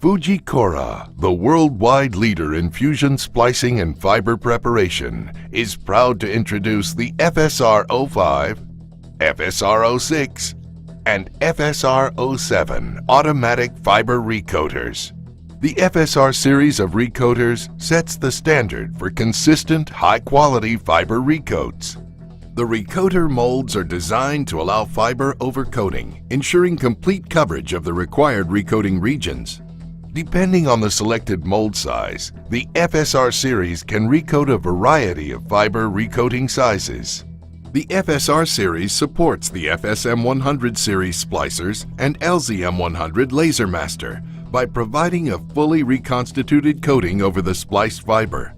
Fujikura, the worldwide leader in fusion splicing and fiber preparation, is proud to introduce the FSR-05, FSR-06, and FSR-07 automatic fiber recoaters. The FSR series of recoaters sets the standard for consistent, high-quality fiber recoats. The recoater molds are designed to allow fiber overcoating, ensuring complete coverage of the required recoating regions. Depending on the selected mold size, the FSR series can recoat a variety of fiber recoating sizes. The FSR series supports the FSM100 series splicers and LZM100 laser master by providing a fully reconstituted coating over the spliced fiber.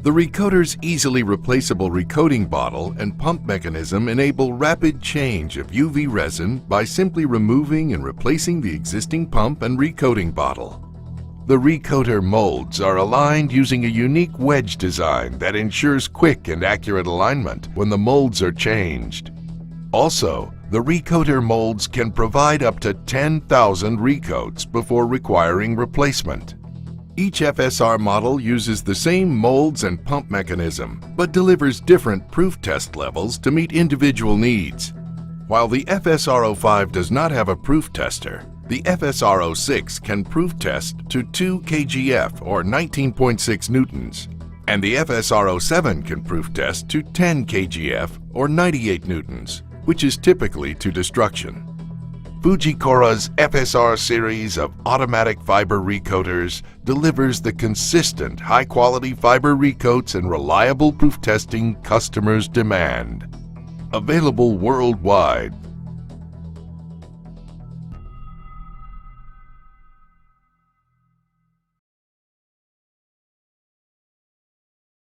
The recoater's easily replaceable recoating bottle and pump mechanism enable rapid change of UV resin by simply removing and replacing the existing pump and recoating bottle. The recoater molds are aligned using a unique wedge design that ensures quick and accurate alignment when the molds are changed. Also, the recoater molds can provide up to 10,000 recoats before requiring replacement. Each FSR model uses the same molds and pump mechanism, but delivers different proof test levels to meet individual needs. While the FSR-05 does not have a proof tester, the FSR-06 can proof test to 2 kgf or 19.6 newtons, and the FSR-07 can proof test to 10 kgf or 98 newtons, which is typically to destruction. Fujikura's FSR series of automatic fiber recoaters delivers the consistent, high-quality fiber recoats and reliable proof testing customers demand. Available worldwide